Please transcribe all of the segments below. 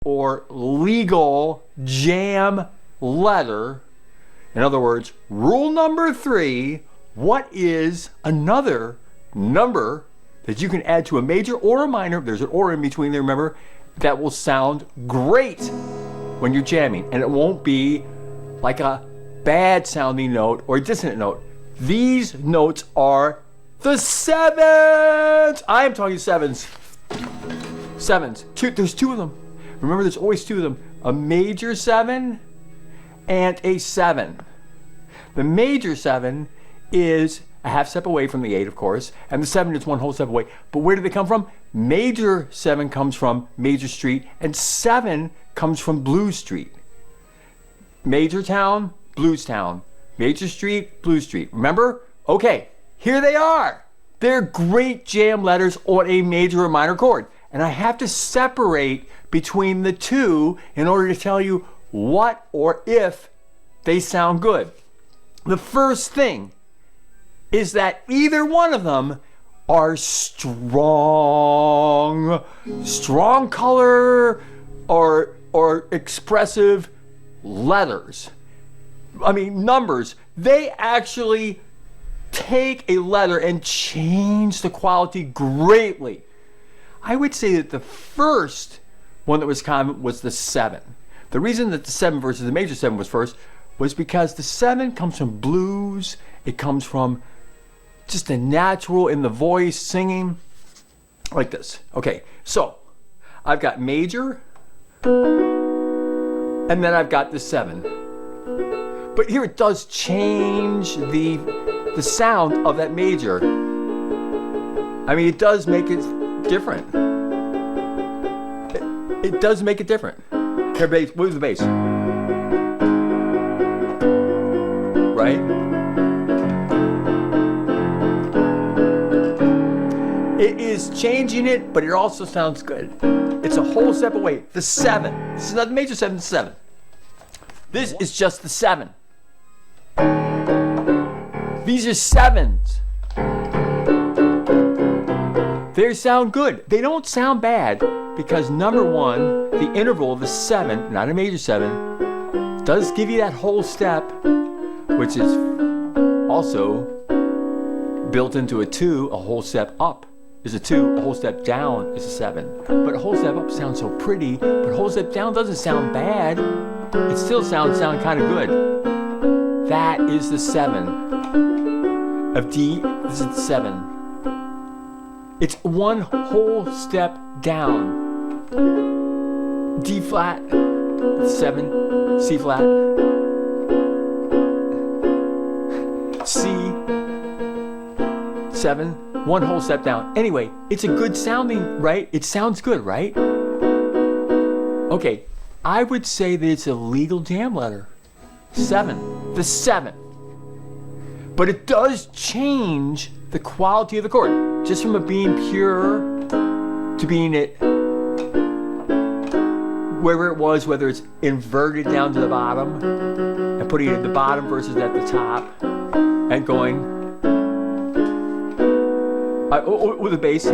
or legal jam letter. In other words, rule number 3, what is another number that you can add to a major or a minor, there's an or in between there, remember, that will sound great when you're jamming, and it won't be like a bad sounding note or a dissonant note. These notes are the sevens. I am talking sevens. Sevens. There's 2 of them. Remember, there's always 2 of them. A major 7 and a 7. The major 7 is a half step away from the 8, of course, and the 7 is 1 whole step away. But where do they come from? Major 7 comes from Major Street, and 7 comes from Blues Street. Major town, Blues town. Major Street, Blues Street. Remember? Okay, here they are. They're great jam letters on a major or minor chord. And I have to separate between the 2 in order to tell you what or if they sound good. The first thing is that either one of them are strong color or expressive letters. I mean, numbers. They actually take a letter and change the quality greatly. I would say that the first one that was common was the 7. The reason that the 7 versus the major 7 was first was because the 7 comes from blues. It comes from just the natural in the voice, singing like this. Okay, so I've got major, and then I've got the 7. But here it does change the sound of that major. I mean, it does make it different. It does make it different. Here, bass. Move the bass. Right? It is changing it, but it also sounds good. It's a whole step away. The 7. This is not the major 7, the 7. This is just the 7. These are 7s. They sound good. They don't sound bad because number 1, the interval of the 7, not a major 7, does give you that whole step, which is also built into a 2, a whole step up is a 2, a whole step down is a 7. But a whole step up sounds so pretty, but a whole step down doesn't sound bad. It still sounds kind of good. That is the 7 of D. This is the 7. It's 1 whole step down. D flat, 7, C flat, C, 7, 1 whole step down. Anyway, it's a good sounding, right? It sounds good, right? Okay, I would say that it's a legal jam letter. 7, the 7. But it does change the quality of the chord. Just from it being pure to being it wherever it was, whether it's inverted down to the bottom and putting it at the bottom versus at the top and going with the bass.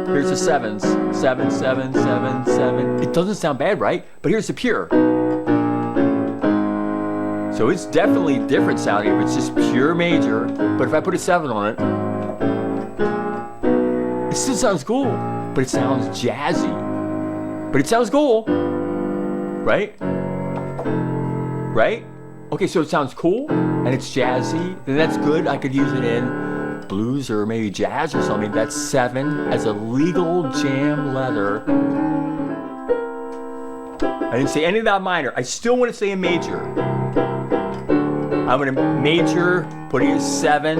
Here's the 7s. 7, 7, 7, 7. It doesn't sound bad, right? But here's the pure. So it's definitely different sounding if it's just pure major. But if I put a 7 on it, it still sounds cool. But it sounds jazzy. But it sounds cool. Right? Right? Okay, so it sounds cool and it's jazzy. Then that's good. I could use it in blues or maybe jazz or something. That's 7 as a legal jam letter. I didn't say any of that minor. I still want to say a major. I'm going to major, putting a 7.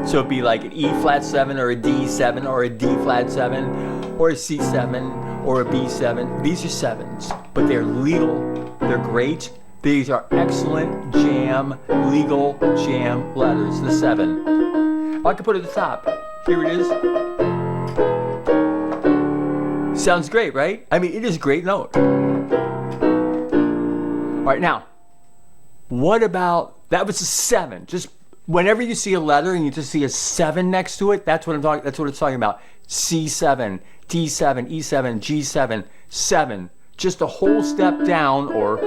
So it'd be like an E flat 7 or a D 7 or a D flat 7 or a C 7 or a B 7. These are 7s, but they're legal. They're great. These are excellent jam, legal jam letters, the 7. I could put it at the top. Here it is. Sounds great, right? I mean, it is a great note. All right, now, what about, that was a 7. Just whenever you see a letter and you just see a 7 next to it, that's what it's talking about. C7, D7, E7, G7, 7. Just a whole step down, or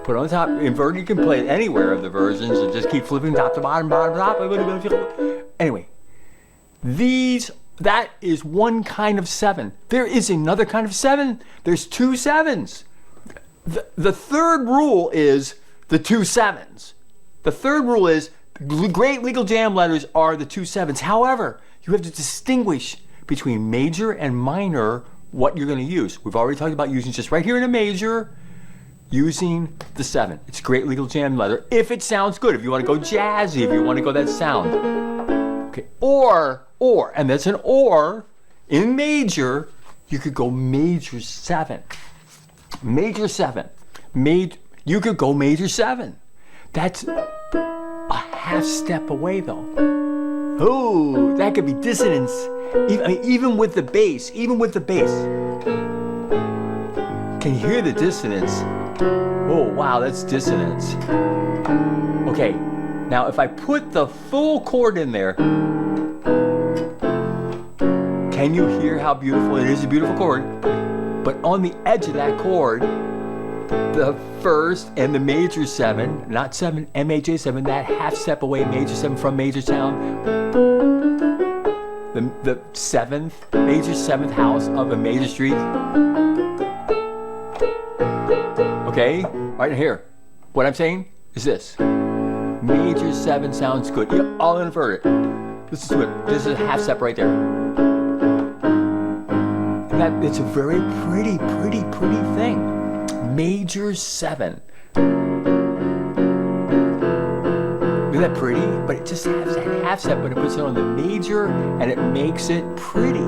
put on top. Inverted, you can play it anywhere of the versions, and just keep flipping top to bottom, bottom to top. Anyway, that is one kind of 7. There is another kind of 7. There's 2 7s. The third rule is the 2 7s. The third rule is great legal jam letters are the 2 7s. However, you have to distinguish between major and minor what you're going to use. We've already talked about using just right here in a major, using the 7. It's a great legal jam letter if it sounds good. If you want to go jazzy, if you want to go that sound. Okay. Or, and that's an or, in major, you could go major 7. Major 7. You could go major 7. That's a half step away though. Oh, that could be dissonance. Even with the bass. Even with the bass. Can you hear the dissonance? Oh, wow, that's dissonance. Okay, now if I put the full chord in there, can you hear how beautiful it is? A beautiful chord. But on the edge of that chord, the first and the major 7, not 7, MAJ 7, that half step away, major 7 from major sound, the 7th, major 7th house of a major street. Okay, right here. What I'm saying is this. Major 7 sounds good. Yeah, all inverted. Listen to it. This is a half step right there. And it's a very pretty thing. Major 7. Isn't that pretty? But it just has that half step, but it puts it on the major and it makes it pretty.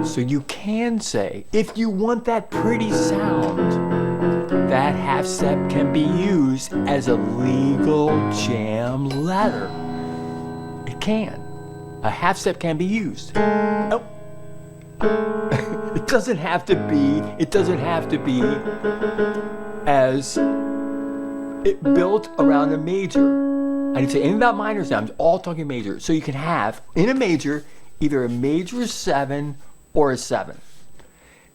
So you can say, if you want that pretty sound, that half step can be used as a legal jam letter. It can. A half step can be used. Oh. It doesn't have to be as it built around a major. I didn't say anything about minors now, I'm all talking major. So you can have, in a major, either a major 7 or a 7.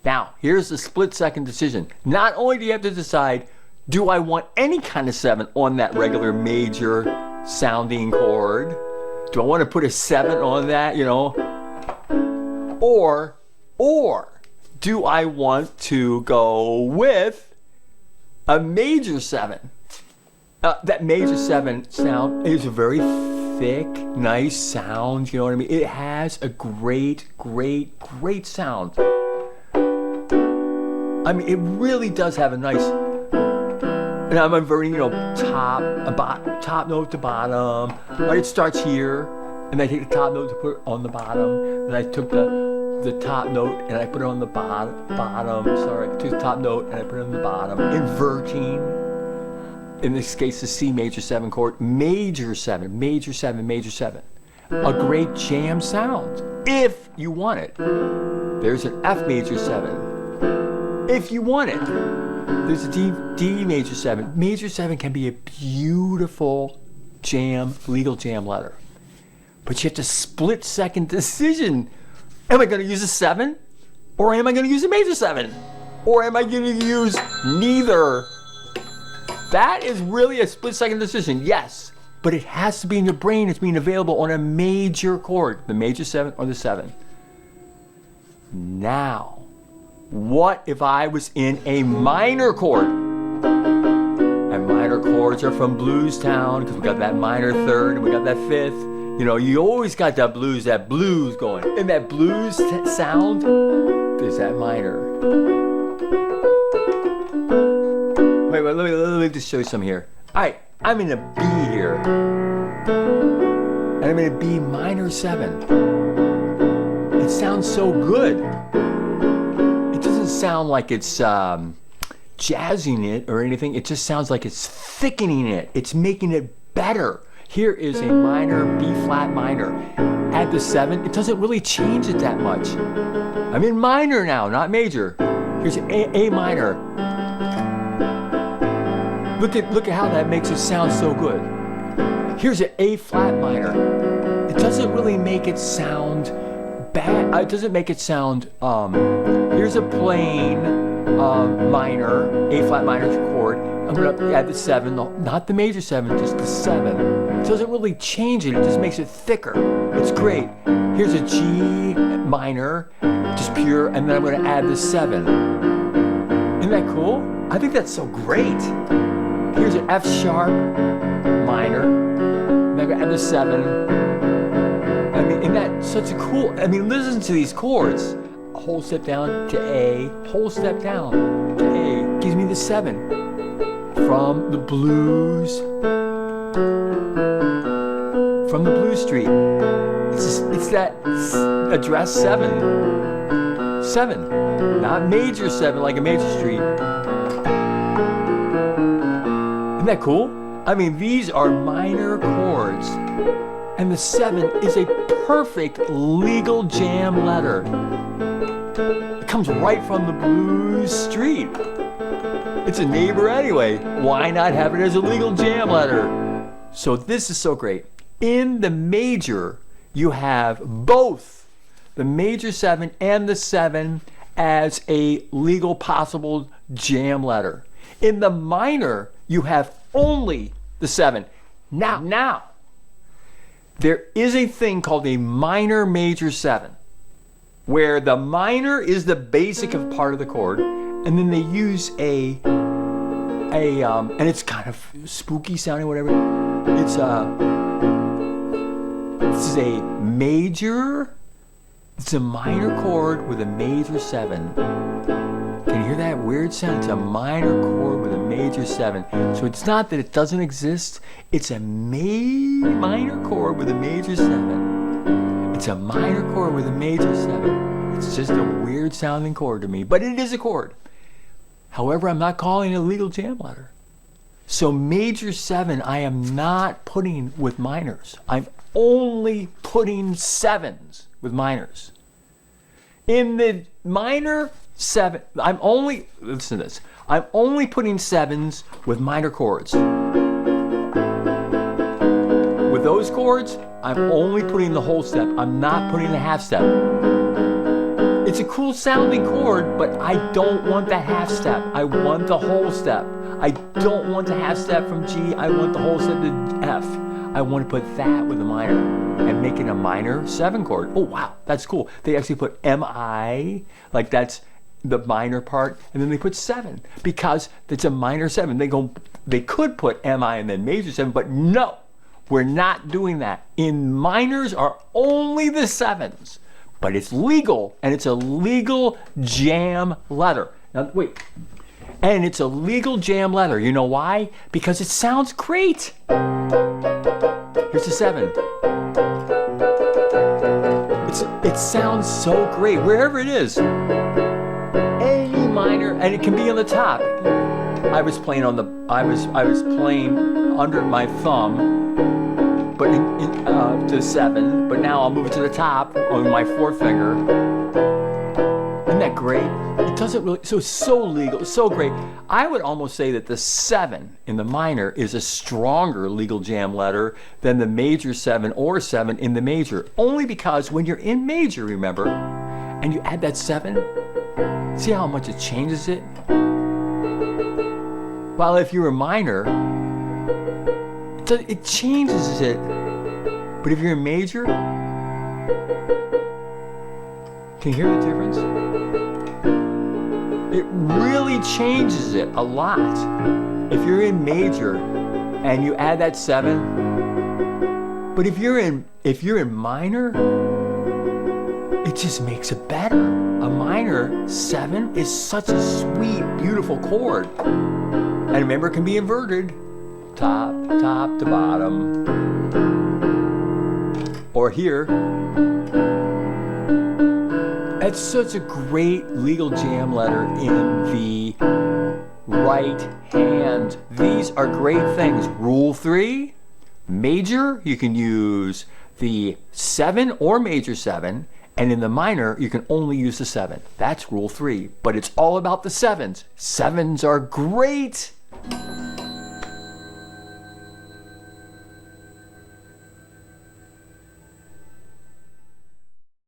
Now, here's the split-second decision. Not only do you have to decide, do I want any kind of 7 on that regular major sounding chord? Do I want to put a 7 on that, Or do I want to go with a major 7? That major 7 sound is a very thick, nice sound, you know what I mean? It has a great sound. I mean, it really does have a nice, and I'm inverting, top note to bottom. Right, it starts here, and I take the top note to put it on the bottom, and I took the top note and I put it on the bottom. Sorry, I took the top note and I put it on the bottom. Inverting, in this case, the C major 7 chord, major 7, major 7, major 7. A great jam sound, if you want it. There's an F major 7, if you want it. There's a D major 7. Major 7 can be a beautiful legal jam letter. But you have to split-second decision. Am I going to use a 7? Or am I going to use a major 7? Or am I going to use neither? That is really a split-second decision, yes. But it has to be in your brain. It's being available on a major chord, the major 7 or the 7. Now, what if I was in a minor chord? And minor chords are from Blues Town, because we got that minor 3rd and we got that 5th. You always got that blues going. And that blues sound is that minor. Wait, let me just show you some here. All right, I'm in a B here. And I'm in a B minor 7. It sounds so good. It doesn't sound like it's jazzing it or anything. It just sounds like it's thickening it. It's making it better. Here is a minor, B flat minor. Add the 7, it doesn't really change it that much. I'm in minor now, not major. Here's A minor. Look at how that makes it sound so good. Here's an A flat minor. It doesn't really make it sound bad. It doesn't make it sound. Here's a plain minor, A flat minor chord. I'm gonna add the 7, not the major 7, just the 7. It doesn't really change it. It just makes it thicker. It's great. Here's a G minor, just pure, and then I'm gonna add the 7. Isn't that cool? I think that's so great. Here's an F sharp minor, and I'm gonna add the 7. I mean, isn't that such a cool? I mean, listen to these chords. A whole step down to A, whole step down to A, gives me the 7. From the blues street. It's that address 7. 7, not major 7 like a major street. Isn't that cool? I mean, these are minor chords. And the 7 is a perfect legal jam letter. It comes right from the blues street. It's a neighbor anyway. Why not have it as a legal jam letter? So this is so great. In the major, you have both the major 7 and the 7 as a legal possible jam letter. In the minor, you have only the 7. Now, there is a thing called a minor major 7, where the minor is the basic of part of the chord, and then they use and it's kind of spooky sounding, whatever. This is a major. It's a minor chord with a major 7. Can you hear that weird sound? It's a minor chord with a major 7. So it's not that it doesn't exist. It's a minor chord with a major 7. It's a minor chord with a major 7. It's just a weird sounding chord to me, but it is a chord. However, I'm not calling it a legal jam letter. So major 7, I am not putting with minors. I'm only putting 7s with minors. In the minor 7, listen to this, I'm only putting 7s with minor chords. With those chords, I'm only putting the whole step. I'm not putting the half step. It's a cool sounding chord, but I don't want the half step. I want the whole step. I don't want the half step from G. I want the whole step to F. I want to put that with a minor and make it a minor 7 chord. Oh, wow, that's cool. They actually put MI, like that's the minor part, and then they put 7 because it's a minor 7. They could put MI and then major 7, but no, we're not doing that. In minors are only the 7s. But it's legal, and it's a legal jam letter. Now, wait. And it's a legal jam letter. You know why? Because it sounds great. Here's a 7. It sounds so great, wherever it is. Any minor, and it can be on the top. I was playing under my thumb, but to 7, but now I'll move it to the top on my 4th finger. Isn't that great? It doesn't really, so it's so legal, it's so great. I would almost say that the 7 in the minor is a stronger legal jam letter than the major 7 or 7 in the major. Only because when you're in major, remember, and you add that 7, see how much it changes it? While if you're a minor, it changes it. But if you're in major, can you hear the difference? It really changes it a lot. If you're in major and you add that 7, but if you're in minor, it just makes it better. A minor 7 is such a sweet, beautiful chord. And remember, it can be inverted. Top to bottom. Or here. It's such a great legal jam letter in the right hand. These are great things. Rule 3, major, you can use the 7 or major 7, and in the minor, you can only use the 7. That's rule 3, but it's all about the 7s. 7s are great.